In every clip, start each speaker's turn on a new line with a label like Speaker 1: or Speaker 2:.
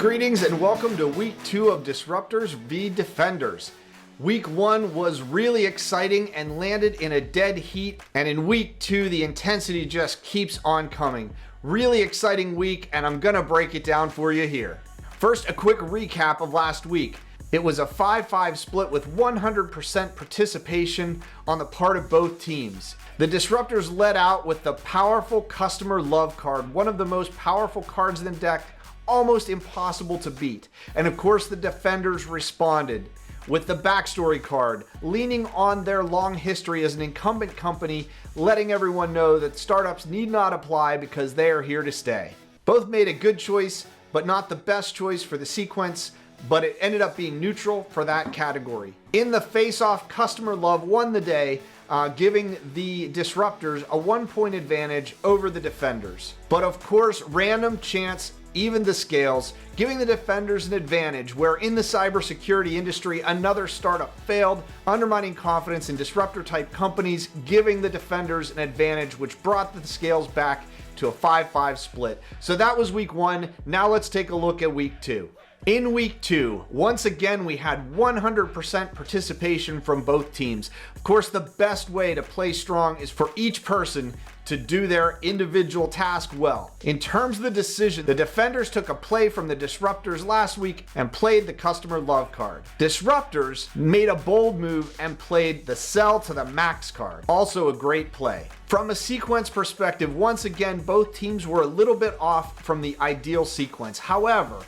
Speaker 1: Greetings and welcome to week 2 of Disruptors v Defenders. Week 1 was really exciting and landed in a dead heat, and in week 2 the intensity just keeps on coming. Really exciting week, and I'm gonna break it down for you here. First, a quick recap of last week. It was a 5-5 split with 100% participation on the part of both teams. The Disruptors led out with the powerful Customer Love card, one of the most powerful cards in the deck, almost impossible to beat. And of course, the Defenders responded with the Backstory card, leaning on their long history as an incumbent company, letting everyone know that startups need not apply because they are here to stay. Both made a good choice, but not the best choice for the sequence, but it ended up being neutral for that category. In the Faceoff, Customer Love won the day, giving the Disruptors a 1-point advantage over the Defenders. But of course, random chance evened the scales, giving the Defenders an advantage where in the cybersecurity industry, another startup failed, undermining confidence in disruptor-type companies, giving the Defenders an advantage, which brought the scales back to a 5-5 split. So that was week 1. Now let's take a look at week 2. In week 2, once again, we had 100% participation from both teams. Of course, the best way to play strong is for each person to do their individual task well. In terms of the decision, the Defenders took a play from the Disruptors last week and played the Customer Love card. Disruptors made a bold move and played the Sell to the Max card. Also a great play. From a sequence perspective, once again, both teams were a little bit off from the ideal sequence. However,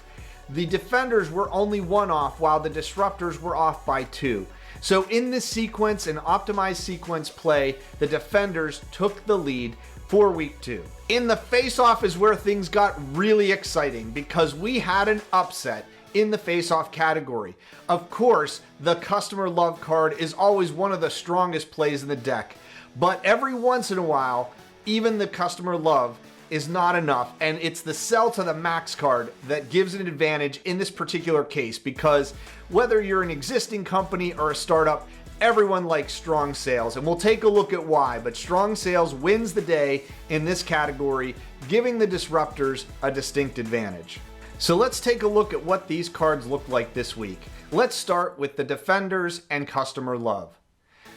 Speaker 1: the Defenders were only 1 off while the Disruptors were off by 2. So in this sequence, an optimized sequence play, the Defenders took the lead for week 2. In the Face-Off is where things got really exciting because we had an upset in the Face-Off category. Of course, the Customer Love card is always one of the strongest plays in the deck, but every once in a while, even the Customer Love is not enough, and it's the Sell to the Max card that gives an advantage in this particular case, because whether you're an existing company or a startup, everyone likes strong sales, and we'll take a look at why, but strong sales wins the day in this category, giving the Disruptors a distinct advantage. So let's take a look at what these cards look like this week. Let's start with the Defenders and Customer Love.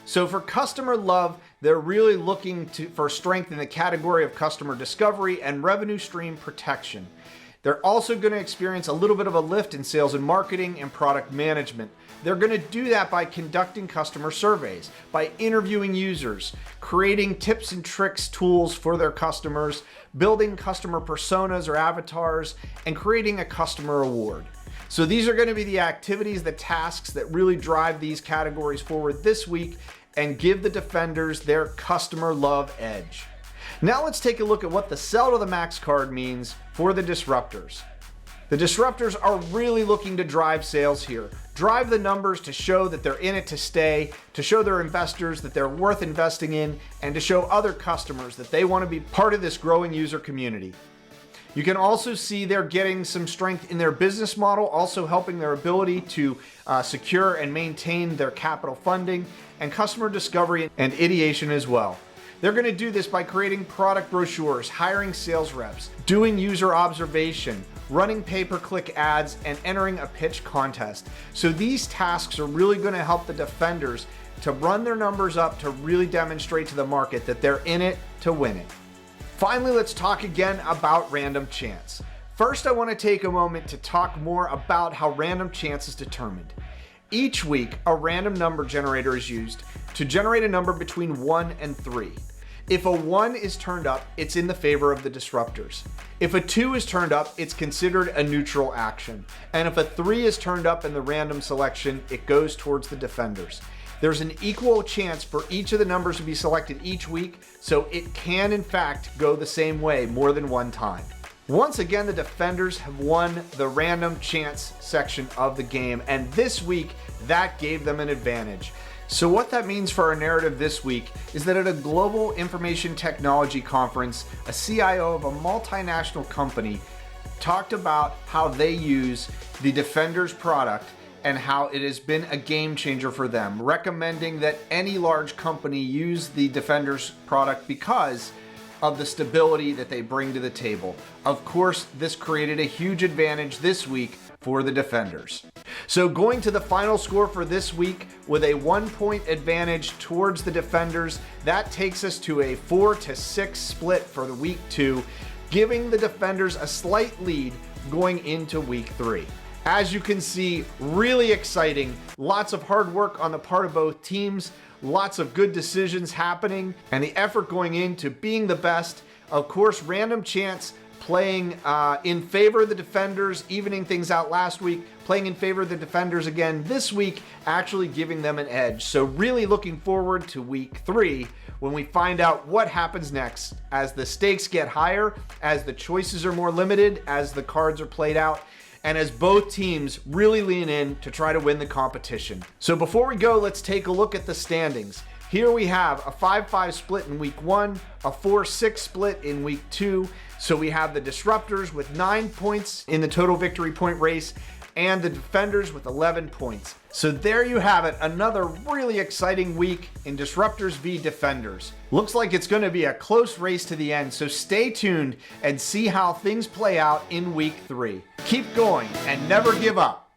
Speaker 1: So for Customer Love, they're really looking for strength in the category of customer discovery and revenue stream protection. They're also going to experience a little bit of a lift in sales and marketing and product management. They're going to do that by conducting customer surveys, by interviewing users, creating tips and tricks tools for their customers, building customer personas or avatars, and creating a customer award. So these are going to be the activities, the tasks that really drive these categories forward this week and give the Defenders their Customer Love edge. Now let's take a look at what the Sell to the Max card means for the Disruptors. The Disruptors are really looking to drive sales here, drive the numbers to show that they're in it to stay, to show their investors that they're worth investing in, and to show other customers that they want to be part of this growing user community. You can also see they're getting some strength in their business model, also helping their ability to secure and maintain their capital funding and customer discovery and ideation as well. They're going to do this by creating product brochures, hiring sales reps, doing user observation, running pay-per-click ads, and entering a pitch contest. So these tasks are really going to help the Defenders to run their numbers up to really demonstrate to the market that they're in it to win it. Finally, let's talk again about random chance. First, I want to take a moment to talk more about how random chance is determined. Each week, a random number generator is used to generate a number between 1 and 3. If a 1 is turned up, it's in the favor of the Disruptors. If a 2 is turned up, it's considered a neutral action. And if a 3 is turned up in the random selection, it goes towards the Defenders. There's an equal chance for each of the numbers to be selected each week, so it can in fact go the same way more than one time. Once again, the Defenders have won the random chance section of the game, and this week that gave them an advantage. So what that means for our narrative this week is that at a global information technology conference, a CIO of a multinational company talked about how they use the Defenders product and how it has been a game changer for them, recommending that any large company use the Defenders product because of the stability that they bring to the table. Of course, this created a huge advantage this week for the defenders. So going to the final score for this week with a 1-point advantage towards the defenders, that takes us to a 4-6 split for the week 2, giving the defenders a slight lead going into week 3. As you can see, really exciting, lots of hard work on the part of both teams, lots of good decisions happening, and the effort going into being the best. Of course, random chance playing in favor of the defenders, evening things out last week, playing in favor of the defenders again this week, actually giving them an edge. So really looking forward to week 3 when we find out what happens next as the stakes get higher, as the choices are more limited, as the cards are played out, and as both teams really lean in to try to win the competition. So before we go, let's take a look at the standings. Here we have a 5-5 split in week 1, a 4-6 split in week 2. So we have the Disruptors with 9 points in the total victory point race and the Defenders with 11 points. So there you have it, another really exciting week in Disruptors v Defenders. Looks like it's going to be a close race to the end, so stay tuned and see how things play out in week 3. Keep going and never give up.